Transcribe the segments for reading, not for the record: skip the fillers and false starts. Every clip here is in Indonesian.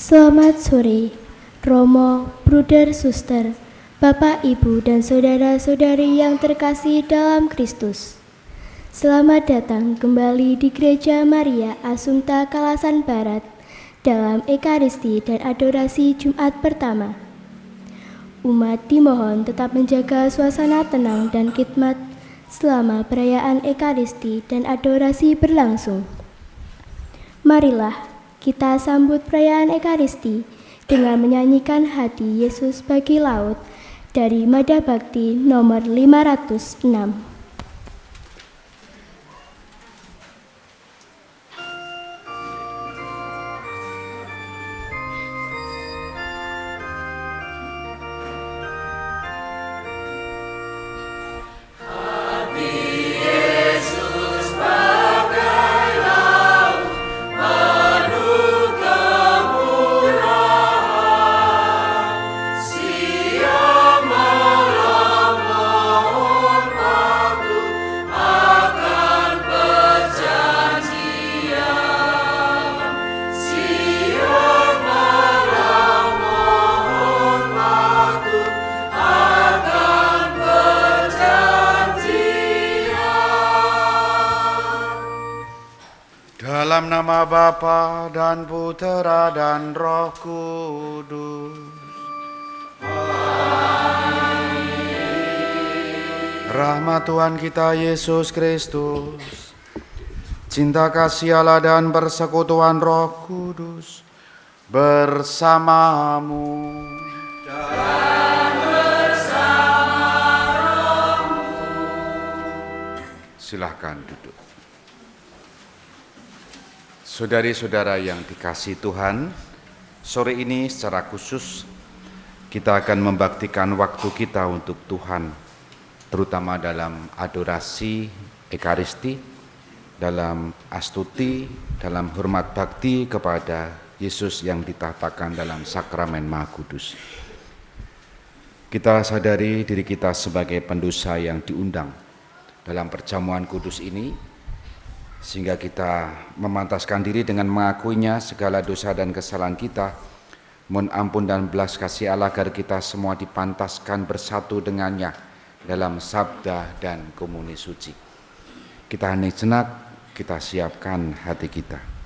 Selamat sore, Romo, Bruder, Suster, Bapak, Ibu, dan saudara-saudari yang terkasih dalam Kristus. Selamat datang kembali di Gereja Maria Assumpta Kalasan Barat dalam Ekaristi dan Adorasi Jumat pertama. Umat dimohon tetap menjaga suasana tenang dan khidmat selama perayaan Ekaristi dan Adorasi berlangsung. Marilah kita sambut perayaan Ekaristi dengan menyanyikan Hati Yesus bagi Laut dari Mada Bakti nomor 506. Dalam nama Bapa dan Putera dan Roh Kudus. Amin. Rahmat Tuhan kita Yesus Kristus, cinta kasih Allah dan persekutuan Roh Kudus bersamamu. Dan bersama rohmu. Silahkan duduk. Saudari-saudara yang dikasihi Tuhan, sore ini secara khusus kita akan membaktikan waktu kita untuk Tuhan, terutama dalam adorasi Ekaristi, dalam astuti, dalam hormat bakti kepada Yesus yang ditatakan dalam sakramen Maha Kudus. Kita sadari diri kita sebagai pendosa yang diundang dalam perjamuan kudus ini, sehingga kita memantaskan diri dengan mengakuinya segala dosa dan kesalahan kita, mohon ampun dan belas kasih Allah agar kita semua dipantaskan bersatu dengannya dalam sabda dan komuni suci. Kita hening jenak, kita siapkan hati kita.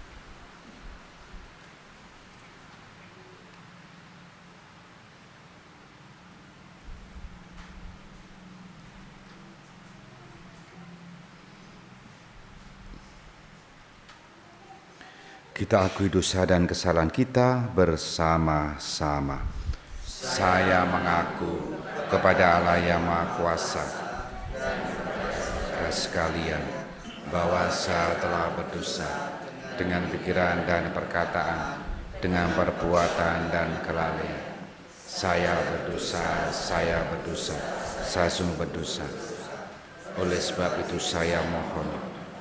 Kita akui dosa dan kesalahan kita bersama-sama. Saya mengaku kepada Allah yang Maha Kuasa sekalian bahwa saya telah berdosa dengan pikiran dan perkataan, dengan perbuatan dan kelalaian. Saya berdosa, saya sungguh berdosa. Oleh sebab itu saya mohon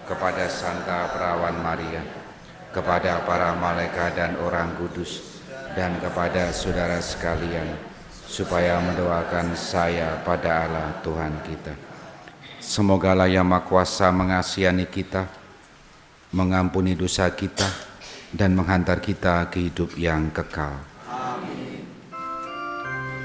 kepada Santa Perawan Maria, kepada para malaikat dan orang kudus, dan kepada saudara sekalian, supaya mendoakan saya pada Allah Tuhan kita. Semoga Allah yang Maha Kuasa mengasihani kita, mengampuni dosa kita, dan menghantar kita ke hidup yang kekal. Amin. Kasihanilah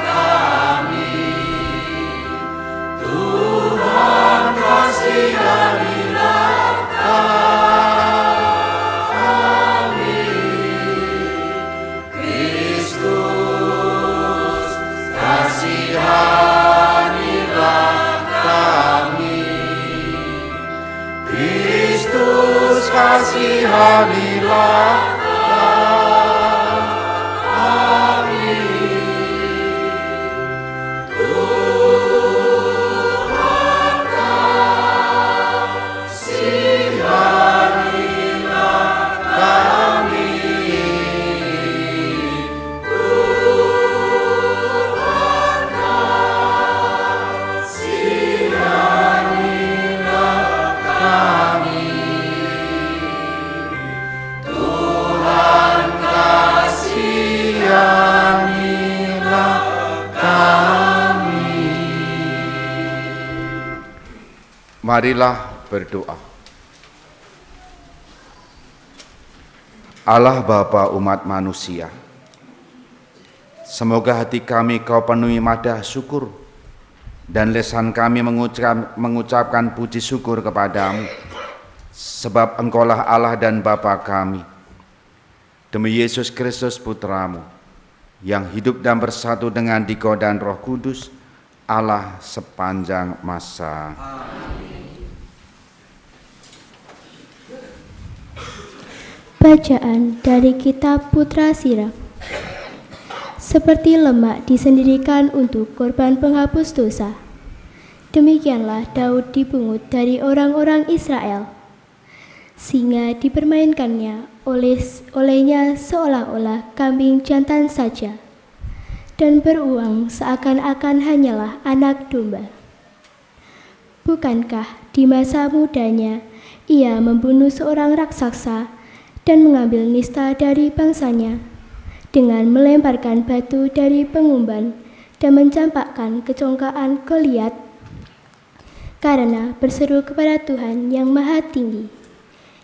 kami, Tuhan kasihanilah kami, Tuhan kasihanilah kami. Marilah berdoa. Allah Bapa umat manusia, semoga hati kami Kau penuhi madah syukur dan lisan kami mengucapkan puji syukur kepadamu, sebab Engkaulah Allah dan Bapa kami. Demi Yesus Kristus Putramu, yang hidup dan bersatu dengan Dikau dan Roh Kudus, Allah sepanjang masa. Bacaan dari Kitab Putra Siraf. Seperti lemak disendirikan untuk korban penghapus dosa, demikianlah Daud dipungut dari orang-orang Israel. Singa dipermainkannya olehnya seolah-olah kambing jantan saja, dan beruang seakan-akan hanyalah anak domba. Bukankah di masa mudanya ia membunuh seorang raksasa dan mengambil nista dari bangsanya dengan melemparkan batu dari pengumban dan mencampakkan kecongkaan Goliat? Karena berseru kepada Tuhan yang Maha Tinggi,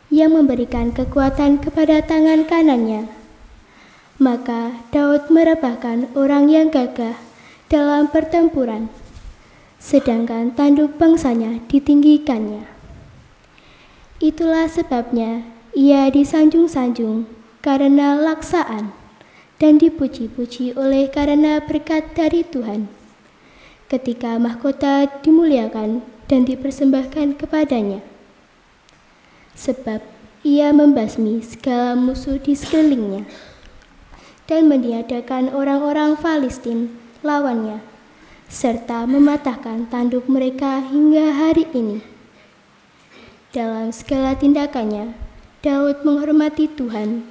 yang memberikan kekuatan kepada tangan kanannya, maka Daud merebahkan orang yang gagah dalam pertempuran, sedangkan tanduk bangsanya ditinggikannya. Itulah sebabnya ia disanjung-sanjung karena laksaan dan dipuji-puji oleh karena berkat dari Tuhan, ketika mahkota dimuliakan dan dipersembahkan kepadanya. Sebab ia membasmi segala musuh di sekelilingnya dan meniadakan orang-orang Filistin lawannya, serta mematahkan tanduk mereka hingga hari ini. Dalam segala tindakannya, Daud menghormati Tuhan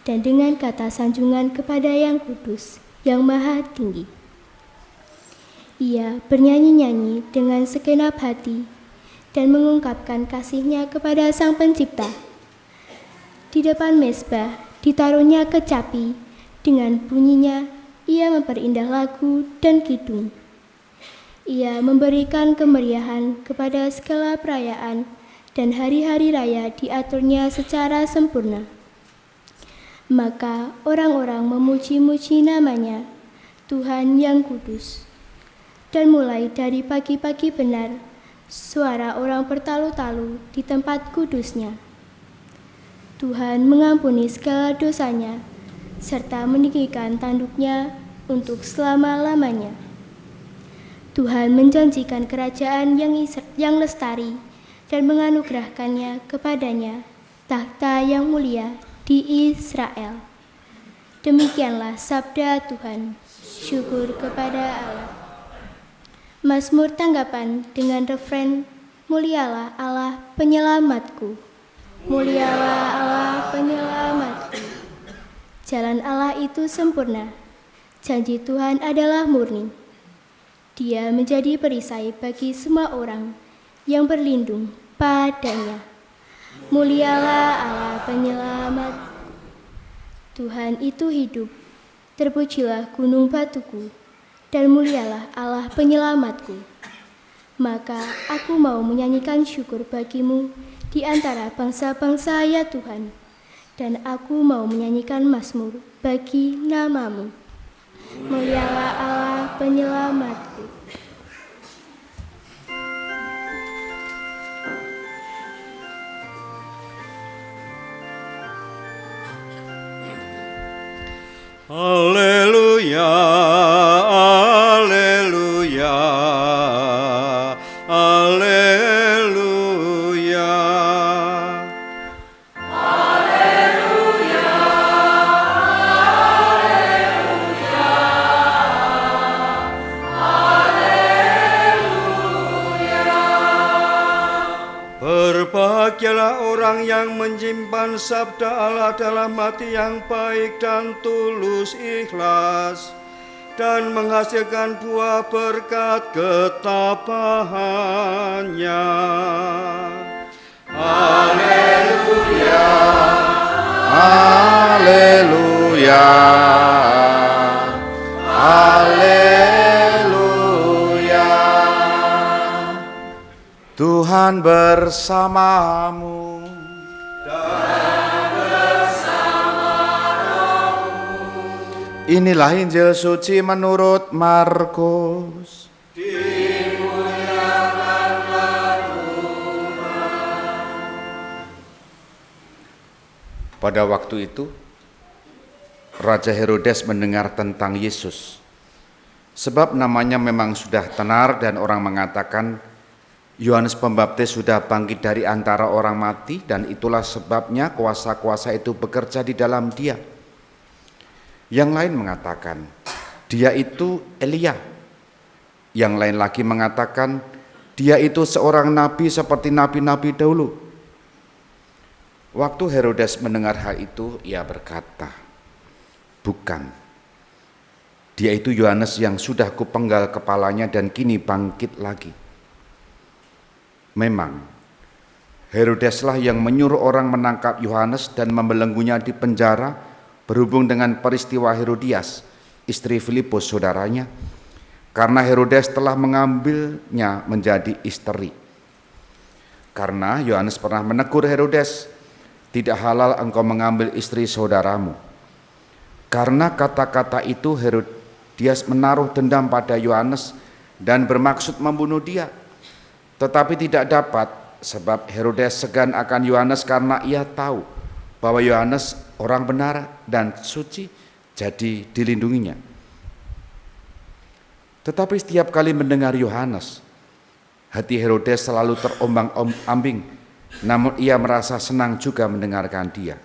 dan dengan kata sanjungan kepada Yang Kudus, Yang Maha Tinggi. Ia bernyanyi-nyanyi dengan segenap hati dan mengungkapkan kasih-Nya kepada Sang Pencipta. Di depan mezbah ditaruhnya kecapi, dengan bunyinya ia memperindah lagu dan kidung. Ia memberikan kemeriahan kepada segala perayaan, dan hari-hari raya diaturnya secara sempurna. Maka orang-orang memuji-muji namanya, Tuhan yang kudus. Dan mulai dari pagi-pagi benar, suara orang bertalu-talu di tempat kudusnya. Tuhan mengampuni segala dosanya, serta meninggikan tanduknya untuk selama-lamanya. Tuhan menjanjikan kerajaan yang lestari, dan menganugerahkannya kepadanya takhta yang mulia di Israel. Demikianlah sabda Tuhan. Syukur kepada Allah. Mazmur tanggapan dengan refren, mulialah Allah penyelamatku. Mulialah Allah penyelamatku. Jalan Allah itu sempurna. Janji Tuhan adalah murni. Dia menjadi perisai bagi semua orang yang berlindung padanya. Mulialah Allah penyelamat. Tuhan itu hidup. Terpujilah gunung batuku, dan mulialah Allah penyelamatku. Maka aku mau menyanyikan syukur bagimu di antara bangsa-bangsa, ya Tuhan, dan aku mau menyanyikan mazmur bagi namamu. Mulialah Allah penyelamatku. Haleluya, haleluya, haleluya. Haleluya, haleluya, haleluya. Berbahagialah orang yang menyimpan sabda Allah dalam hati yang baik dan tulus ikhlas, dan menghasilkan buah berkat ketabahannya. Haleluya, Haleluya, haleluya. Tuhan bersamamu. Inilah Injil suci menurut Markus. Pada waktu itu, Raja Herodes mendengar tentang Yesus. Sebab namanya memang sudah tenar dan orang mengatakan Yohanes Pembaptis sudah bangkit dari antara orang mati dan itulah sebabnya kuasa-kuasa itu bekerja di dalam dia. Yang lain mengatakan dia itu Elia. Yang lain lagi mengatakan dia itu seorang nabi seperti nabi-nabi dahulu. Waktu Herodes mendengar hal itu, ia berkata, bukan. Dia itu Yohanes yang sudah kupenggal kepalanya dan kini bangkit lagi. Memang, Herodeslah yang menyuruh orang menangkap Yohanes dan membelenggunya di penjara berhubung dengan peristiwa Herodias, istri Filipus saudaranya, karena Herodes telah mengambilnya menjadi istri. Karena Yohanes pernah menegur Herodes, tidak halal engkau mengambil istri saudaramu. Karena kata-kata itu Herodias menaruh dendam pada Yohanes dan bermaksud membunuh dia. Tetapi tidak dapat sebab Herodes segan akan Yohanes karena ia tahu bahwa Yohanes orang benar dan suci, jadi dilindunginya. Tetapi setiap kali mendengar Yohanes, hati Herodes selalu terombang-ambing. Namun ia merasa senang juga mendengarkan dia.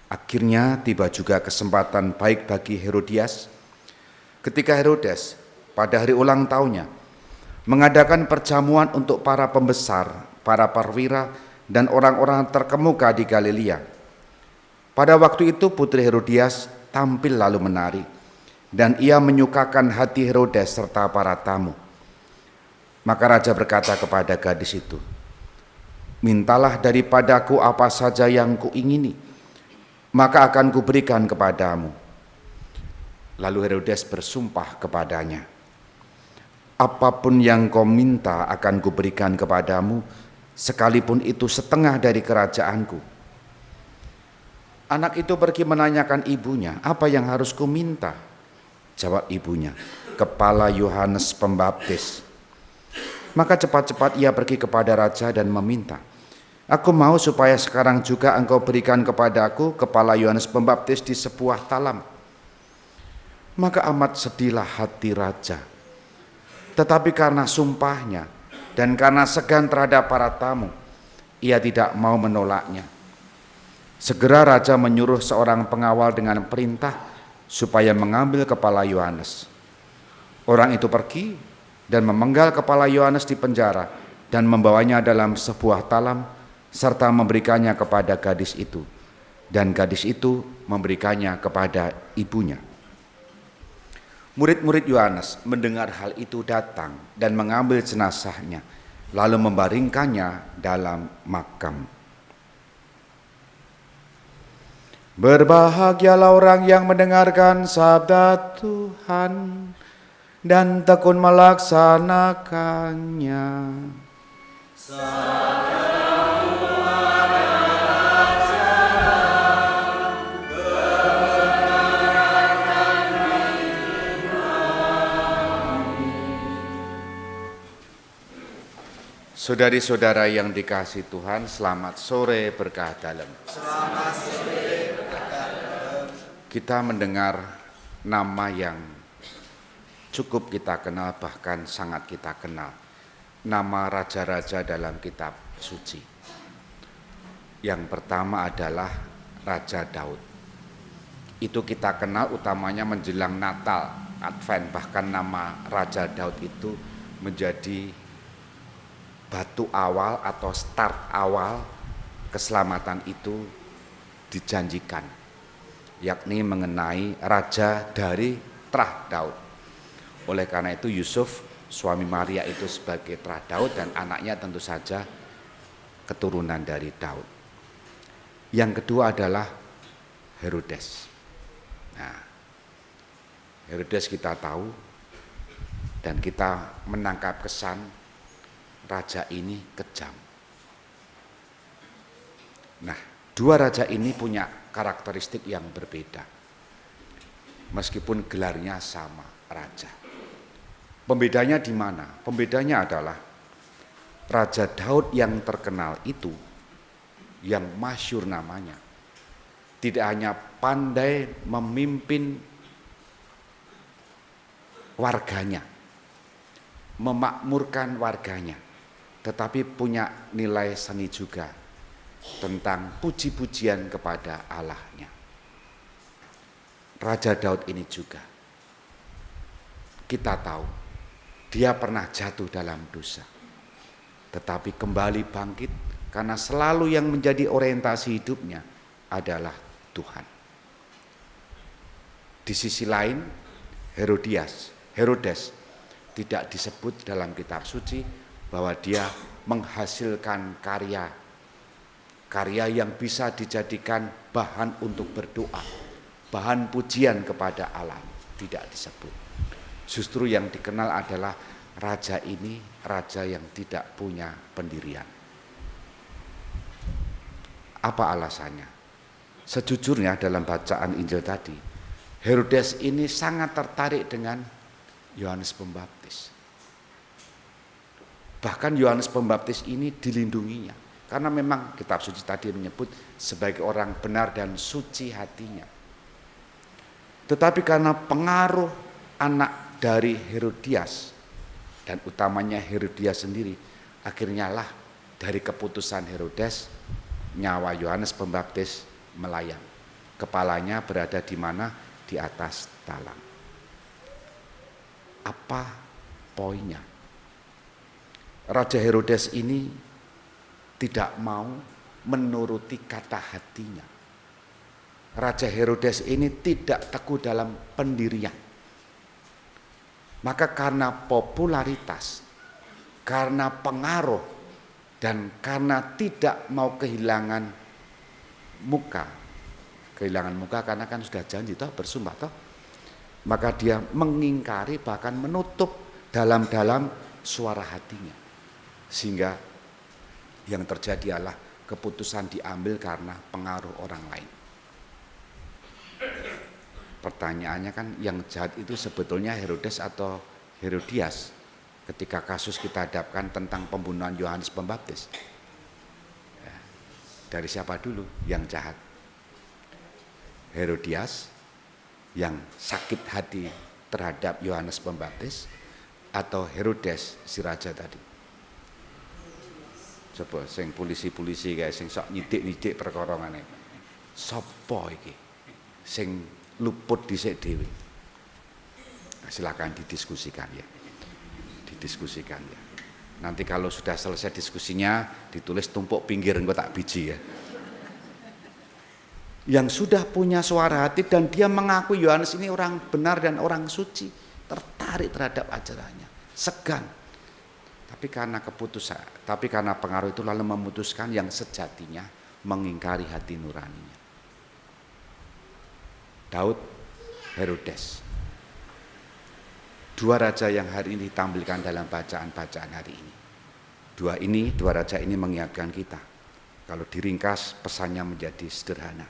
Akhirnya tiba juga kesempatan baik bagi Herodias ketika Herodes pada hari ulang tahunnya mengadakan perjamuan untuk para pembesar, para perwira dan orang-orang terkemuka di Galilea. Pada waktu itu putri Herodias tampil lalu menari dan ia menyukakan hati Herodes serta para tamu. Maka raja berkata kepada gadis itu, mintalah daripadaku apa saja yang kuingini, maka akan kuberikan kepadamu. Lalu Herodes bersumpah kepadanya, apapun yang kau minta akan kuberikan kepadamu, sekalipun itu setengah dari kerajaanku. Anak itu pergi menanyakan ibunya, apa yang harus kuminta? Jawab ibunya, kepala Yohanes Pembaptis. Maka cepat-cepat ia pergi kepada raja dan meminta, aku mau supaya sekarang juga engkau berikan kepadaku kepala Yohanes Pembaptis di sebuah talam. Maka amat sedihlah hati raja. Tetapi karena sumpahnya dan karena segan terhadap para tamu, ia tidak mau menolaknya. Segera raja menyuruh seorang pengawal dengan perintah supaya mengambil kepala Yohanes. Orang itu pergi dan memenggal kepala Yohanes di penjara dan membawanya dalam sebuah talam serta memberikannya kepada gadis itu, dan gadis itu memberikannya kepada ibunya. Murid-murid Yohanes mendengar hal itu datang dan mengambil jenazahnya lalu membaringkannya dalam makam. Berbahagialah orang yang mendengarkan sabda Tuhan dan tekun melaksanakannya. Saudari-saudara yang dikasihi Tuhan, selamat sore berkah dalam. Selamat sore berkah dalam. Kita mendengar nama yang cukup kita kenal, bahkan sangat kita kenal. Nama raja-raja dalam kitab suci. Yang pertama adalah Raja Daud. Itu kita kenal utamanya menjelang Natal, Advent, bahkan nama Raja Daud itu menjadi batu awal atau start awal keselamatan itu dijanjikan, yakni mengenai raja dari terah Daud. Oleh karena itu Yusuf suami Maria itu sebagai terah Daud dan anaknya tentu saja keturunan dari Daud. Yang kedua adalah Herodes. Nah, Herodes kita tahu dan kita menangkap kesan raja ini kejam. Nah, dua raja ini punya karakteristik yang berbeda. Meskipun gelarnya sama, raja. Pembedanya di mana? Pembedanya adalah Raja Daud yang terkenal itu, yang masyhur namanya, tidak hanya pandai memimpin warganya, memakmurkan warganya, tetapi punya nilai seni juga tentang puji-pujian kepada Allahnya. Raja Daud ini juga, kita tahu, dia pernah jatuh dalam dosa, tetapi kembali bangkit karena selalu yang menjadi orientasi hidupnya adalah Tuhan. Di sisi lain, Herodes tidak disebut dalam kitab suci bahwa dia menghasilkan karya yang bisa dijadikan bahan untuk berdoa, bahan pujian kepada Allah, tidak disebut. Justru yang dikenal adalah raja ini, raja yang tidak punya pendirian. Apa alasannya? Sejujurnya dalam bacaan Injil tadi, Herodes ini sangat tertarik dengan Yohanes Pembaptis. Bahkan Yohanes Pembaptis ini dilindunginya, karena memang kitab suci tadi menyebut sebagai orang benar dan suci hatinya. Tetapi karena pengaruh anak dari Herodias, dan utamanya Herodias sendiri, akhirnya lah dari keputusan Herodes, nyawa Yohanes Pembaptis melayang. Kepalanya berada di mana? Di atas talang. Apa poinnya? Raja Herodes ini tidak mau menuruti kata hatinya. Raja Herodes ini tidak teguh dalam pendirian. Maka karena popularitas, karena pengaruh, dan karena tidak mau kehilangan muka karena kan sudah janji toh, bersumpah toh, maka dia mengingkari, bahkan menutup dalam-dalam suara hatinya, sehingga yang terjadi adalah keputusan diambil karena pengaruh orang lain. Pertanyaannya kan, yang jahat itu sebetulnya Herodes atau Herodias ketika kasus kita hadapkan tentang pembunuhan Yohanes Pembaptis? Ya, dari siapa dulu yang jahat? Herodias yang sakit hati terhadap Yohanes Pembaptis, atau Herodes si raja tadi? Coba sing polisi-polisi kayak sing sok nyidik-nyidik perkara ngene. Sopo iki sing luput dhisik dhewe? Nah, silakan didiskusikan ya. Didiskusikan ya. Nanti kalau sudah selesai diskusinya ditulis tumpuk pinggir engko tak biji ya. Yang sudah punya suara hati dan dia mengaku Yohanes ini orang benar dan orang suci, tertarik terhadap ajarannya, segan. Tapi karena pengaruh itu lalu memutuskan yang sejatinya mengingkari hati nuraninya. Daud, Herodes. Dua raja yang hari ini ditampilkan dalam bacaan-bacaan hari ini. Dua raja ini mengingatkan kita. Kalau diringkas pesannya menjadi sederhana.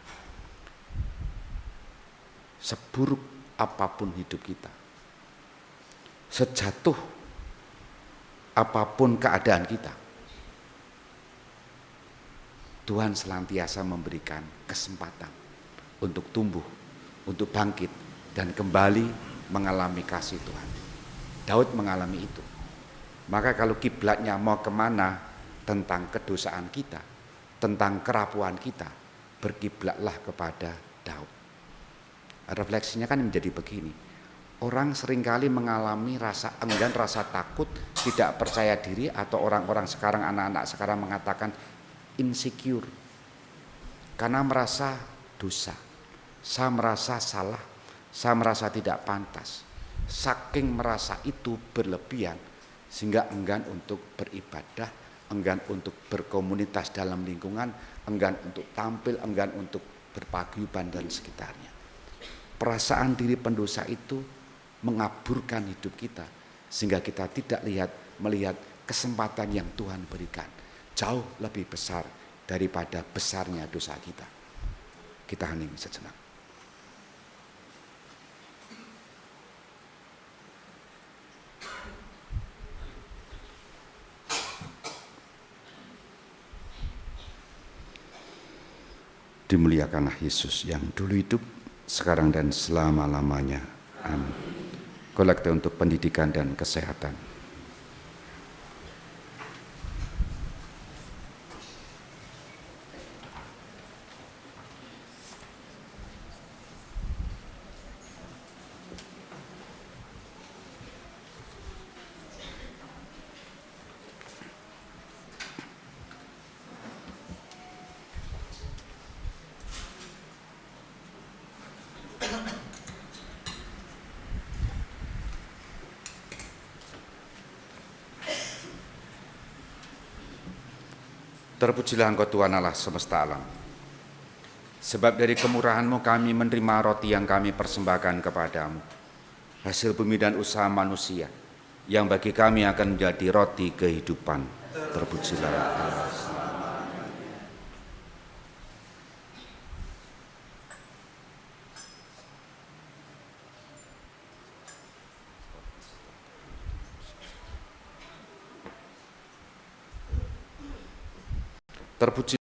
Seburuk apapun hidup kita, sejatuh apapun keadaan kita, Tuhan senantiasa memberikan kesempatan untuk tumbuh, untuk bangkit, dan kembali mengalami kasih Tuhan. Daud mengalami itu. Maka kalau kiblatnya mau kemana tentang kedosaan kita, tentang kerapuan kita, berkiblatlah kepada Daud. Refleksinya kan menjadi begini. Orang seringkali mengalami rasa enggan, rasa takut, tidak percaya diri, atau orang-orang sekarang, anak-anak sekarang mengatakan insecure. Karena merasa dosa. Saya merasa salah, saya merasa tidak pantas. Saking merasa itu berlebihan, sehingga enggan untuk beribadah, enggan untuk berkomunitas dalam lingkungan, enggan untuk tampil, enggan untuk berpaguyuban dan sekitarnya. Perasaan diri pendosa itu mengaburkan hidup kita, sehingga kita tidak melihat kesempatan yang Tuhan berikan jauh lebih besar daripada besarnya dosa kita. Kita hening sejenak. Dimuliakanlah Yesus yang dulu hidup, sekarang dan selama-lamanya. Amin. Kolekte untuk pendidikan dan kesehatan. Terpujilah Engkau Tuhan Allah semesta alam. Sebab dari kemurahan-Mu kami menerima roti yang kami persembahkan kepadamu, hasil bumi dan usaha manusia, yang bagi kami akan menjadi roti kehidupan. Terpujilah Allah. Terpuji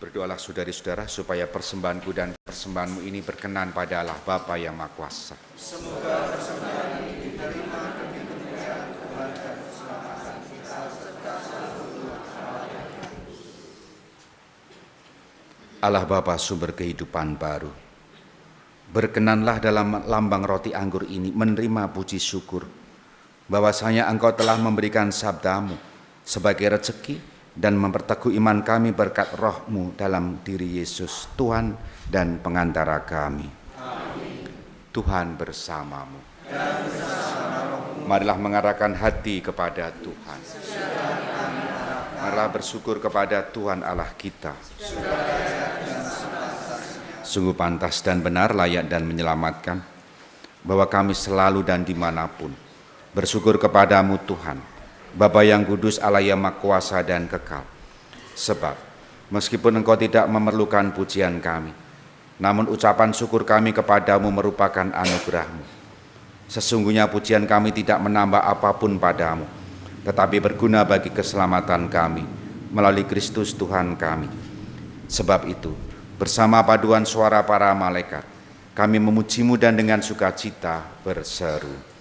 Berdoalah saudari-saudara supaya persembahanku dan persembahanmu ini berkenan pada Allah Bapa yang Maha Kuasa. Semoga persembahan ini diterima demi kemuliaan Tuhan dan keselamatan kita serta seluruh halayak. Allah Bapa sumber kehidupan baru, berkenanlah dalam lambang roti anggur ini menerima puji syukur bahwasanya Engkau telah memberikan sabdamu sebagai rezeki dan memperteguh iman kami berkat roh-Mu dalam diri Yesus, Tuhan dan pengantara kami. Amin. Tuhan bersamamu. Dan bersama roh-Mu. Marilah mengarahkan hati kepada Tuhan. Marilah bersyukur kepada Tuhan Allah kita. Sungguh pantas dan benar, layak dan menyelamatkan, bahwa kami selalu dan dimanapun bersyukur kepadamu Tuhan, Bapa yang kudus, Allah yang Maha Kuasa dan kekal. Sebab meskipun Engkau tidak memerlukan pujian kami, namun ucapan syukur kami kepadamu merupakan anugerah-Mu. Sesungguhnya pujian kami tidak menambah apapun padamu, tetapi berguna bagi keselamatan kami melalui Kristus Tuhan kami. Sebab itu, bersama paduan suara para malaikat, kami memuji-Mu dan dengan sukacita berseru.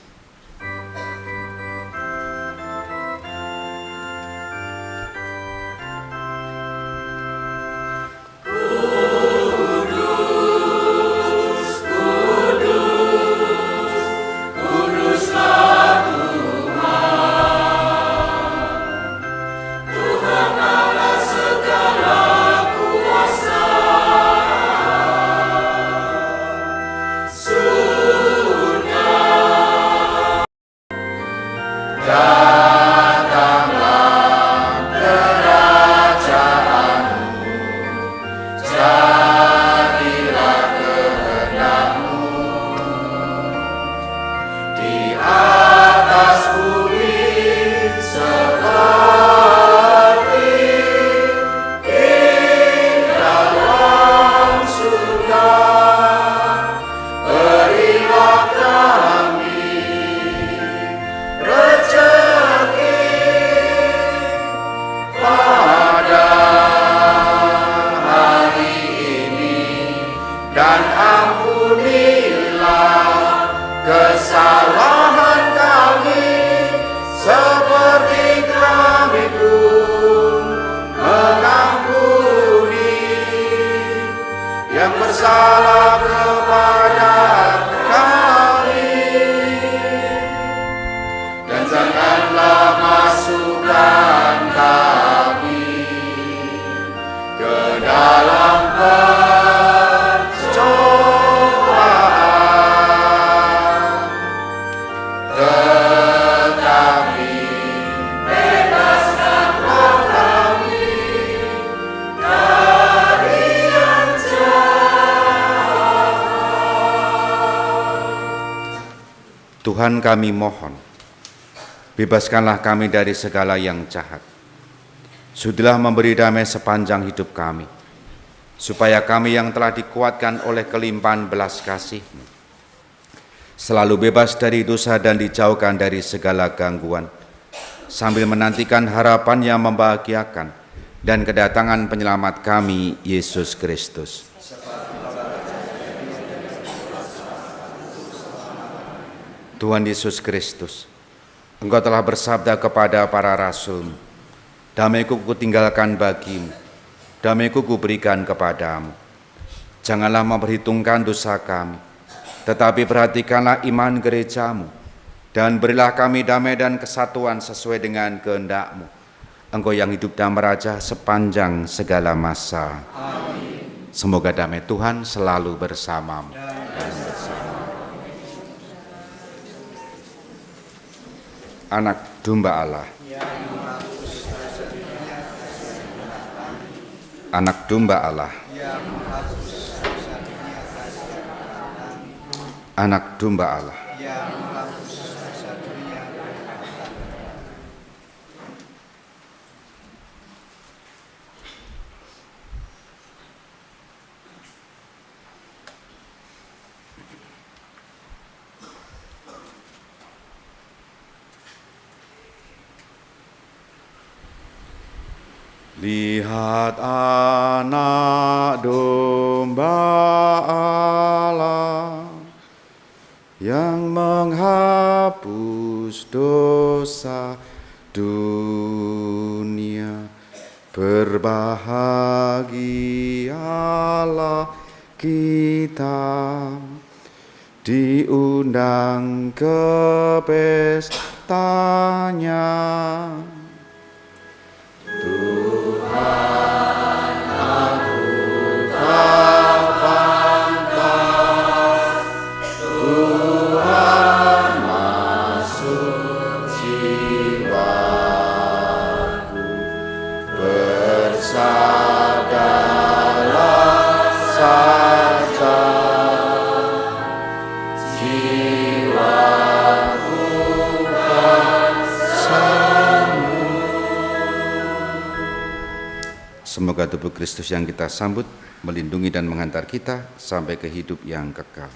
Sudah Tuhan kami mohon, bebaskanlah kami dari segala yang jahat. Sudilah memberi damai sepanjang hidup kami, supaya kami yang telah dikuatkan oleh kelimpahan belas kasih-Mu, selalu bebas dari dosa dan dijauhkan dari segala gangguan, sambil menantikan harapan yang membahagiakan dan kedatangan penyelamat kami, Yesus Kristus. Tuhan Yesus Kristus, Engkau telah bersabda kepada para rasul-Mu, damai-Ku kutinggalkan bagimu, damai-Ku kuberikan kepadamu. Janganlah memperhitungkan dosa kami, tetapi perhatikanlah iman gereja-Mu, dan berilah kami damai dan kesatuan sesuai dengan kehendak-Mu. Engkau yang hidup dan meraja sepanjang segala masa. Amin. Semoga damai Tuhan selalu bersamamu. Anak domba Allah, anak domba Allah, anak domba Allah. Lihat anak domba Allah yang menghapus dosa dunia. Berbahagialah kita diundang ke pestanya. Tuhan, aku tak pantas, Tuhan masuk jiwaku, bersabdalah saja, jiwaku kan sembuh. Semoga tubuh Kristus yang kita sambut melindungi dan menghantar kita sampai ke hidup yang kekal.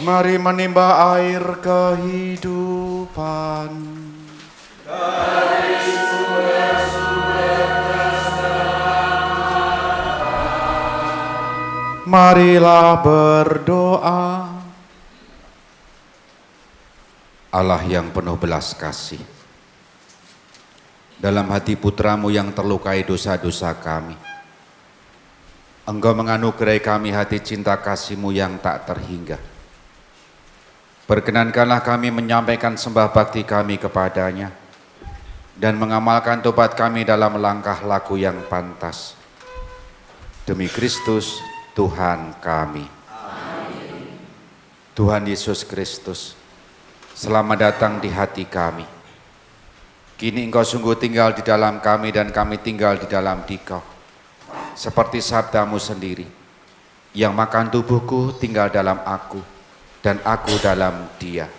Mari menimba air kehidupan. Dari sumber-sumber keselamatan. Marilah berdoa. Allah yang penuh belas kasih, dalam hati putramu yang terlukai dosa-dosa kami, Engkau menganugerahi kami hati cinta kasih-Mu yang tak terhingga. Perkenankanlah kami menyampaikan sembah bakti kami kepadanya dan mengamalkan tobat kami dalam langkah laku yang pantas. Demi Kristus, Tuhan kami. Amin. Tuhan Yesus Kristus, selamat datang di hati kami. Kini Engkau sungguh tinggal di dalam kami dan kami tinggal di dalam Dikau. Seperti sabda-Mu sendiri, yang makan tubuhku tinggal dalam aku, dan aku dalam dia.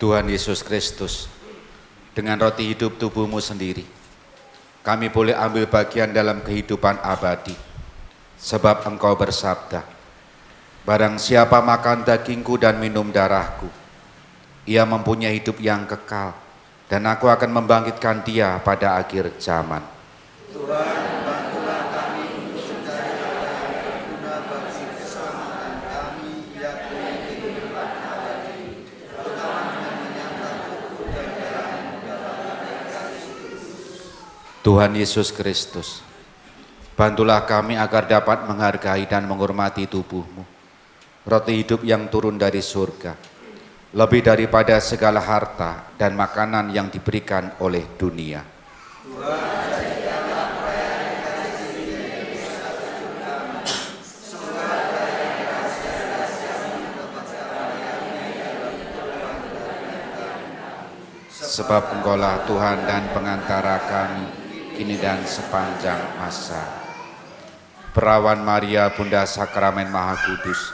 Tuhan Yesus Kristus, dengan roti hidup tubuh-Mu sendiri, kami boleh ambil bagian dalam kehidupan abadi, sebab Engkau bersabda, barang siapa makan dagingku dan minum darahku, ia mempunyai hidup yang kekal, dan aku akan membangkitkan dia pada akhir zaman. Tuhan, bantulah kami untuk mencari apa yang berguna bagi keselamatan kami, yakni kehidupan abadi, terutama dengan menyantap tubuh dan darah-Mu dalam Kristus. Tuhan Yesus Kristus, bantulah kami agar dapat menghargai dan menghormati tubuh-Mu, roti hidup yang turun dari surga, lebih daripada segala harta dan makanan yang diberikan oleh dunia. Tuhan, jadikanlah perayaan kasih menjadi satu kami, semoga perayaan kasih sebab Engkaulah Tuhan dan pengantara kami, kini dan sepanjang masa. Perawan Maria, Bunda Sakramen Maha Kudus,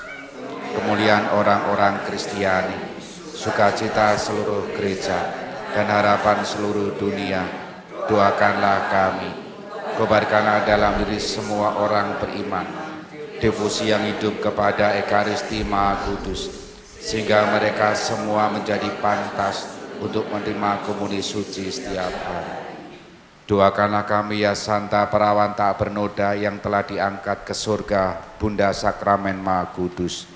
kemuliaan orang-orang Kristiani, sukacita seluruh gereja, dan harapan seluruh dunia, doakanlah kami, kobarkanlah dalam diri semua orang beriman, devosi yang hidup kepada Ekaristi Maha Kudus, sehingga mereka semua menjadi pantas untuk menerima komuni suci setiap hari. Doakanlah kami ya Santa Perawan tak bernoda yang telah diangkat ke surga, Bunda Sakramen Maha Kudus.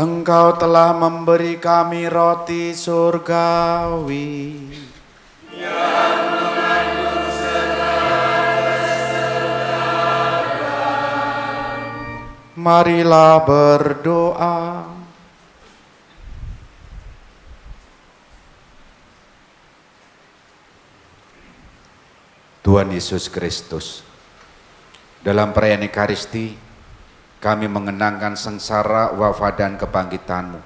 Engkau telah memberi kami roti surgawi yang mengandung segala marilah berdoa. Tuhan Yesus Kristus, dalam perayaan Ekaristi, kami mengenangkan sengsara, wafat dan kebangkitan-Mu.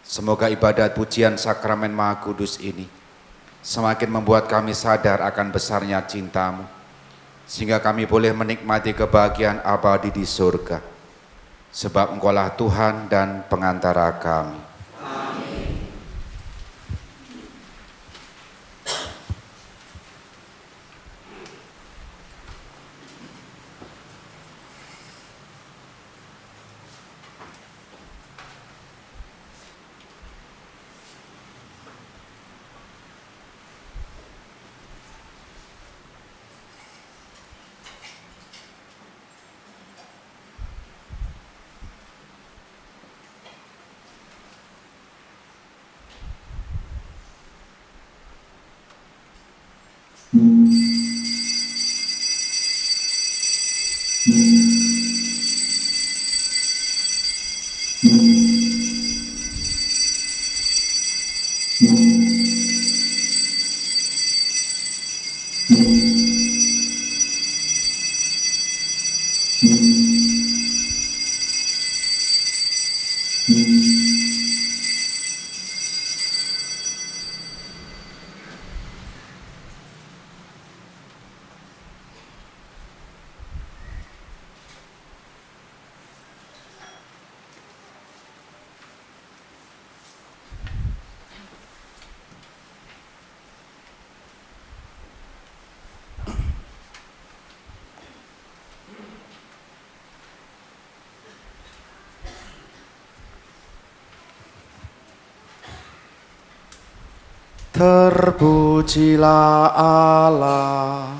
Semoga ibadat pujian Sakramen Maha Kudus ini semakin membuat kami sadar akan besarnya cinta-Mu, sehingga kami boleh menikmati kebahagiaan abadi di surga. Sebab Engkaulah Tuhan dan pengantara kami. Terpujilah Allah.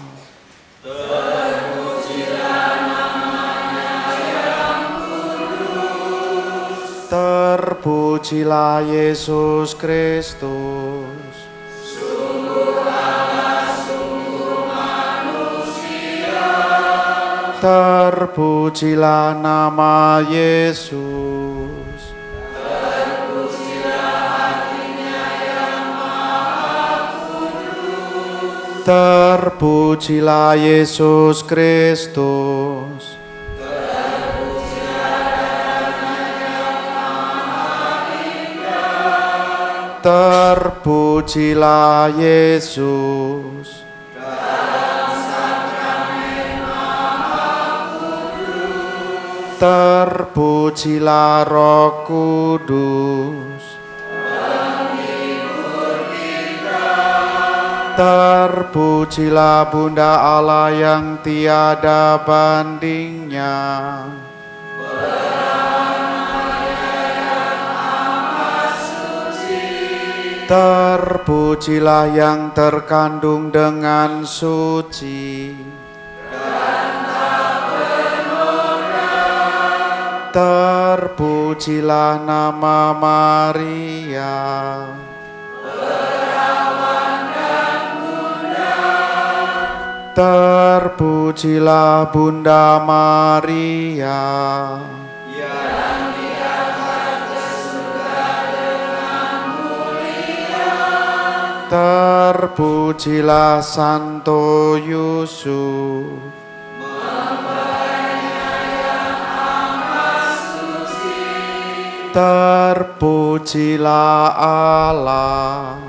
Terpujilah namanya yang kudus. Terpujilah Yesus Kristus. Sungguh Terpujilah nama Yesus. Terpujilah Yesus Kristus. Terpujilah Yesus. Terpujilah Roh Kudus. Terpujilah Bunda Allah yang tiada bandingnya. Terpujilah yang terkandung dengan suci. Terpujilah nama Maria. Terpujilah Bunda Maria. Terpujilah Santo Yusuf. Terpujilah Allah.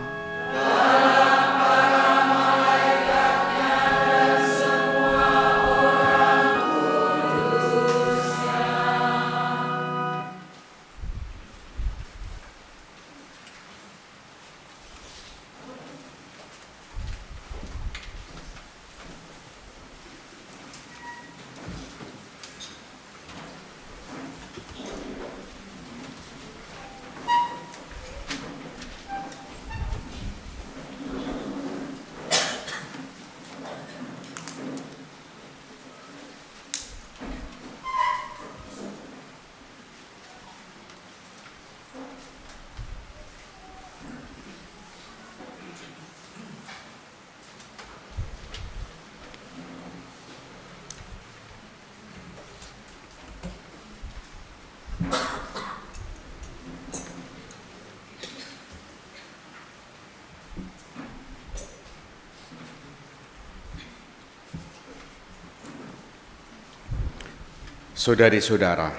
Saudari-saudara,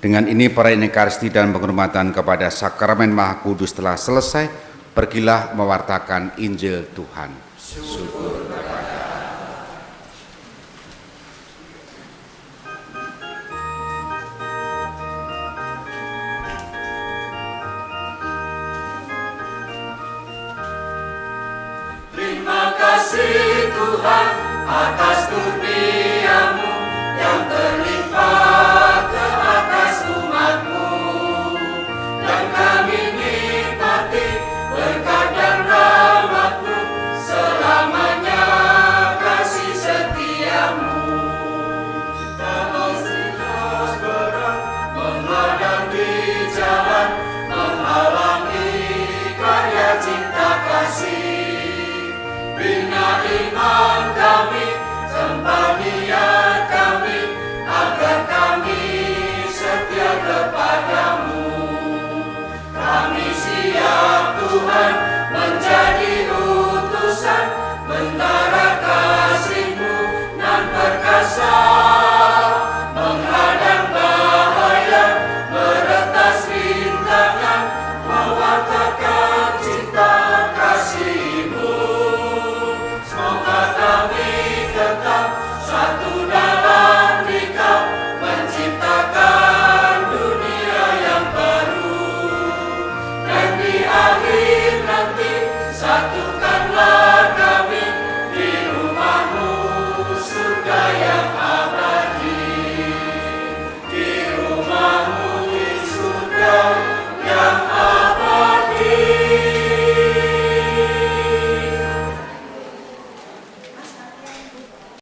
dengan ini perayaan Ekaristi dan penghormatan kepada Sakramen Maha Kudus telah selesai. Pergilah mewartakan Injil Tuhan. Syukur kepada Terima kasih Tuhan atas kurnia-Mu yang terlimpah ke atas umat-Mu, dan kami nikmati berkat dan rahmat-Mu selamanya, kasih setia-Mu. Terus berat menghadang di jalan, menghalangi karya cinta kasih. Bina iman kami, tempat niat kami, agar kami setia kepada-Mu. Kami siap Tuhan menjadi utusan, bendera kasih-Mu nan perkasa, menghadang bahaya, meretas rintangan, mewartakan cinta kasih-Mu. Semoga kami tetap satu dalam Dikau, menciptakan dunia yang baru, dan di akhir nanti satu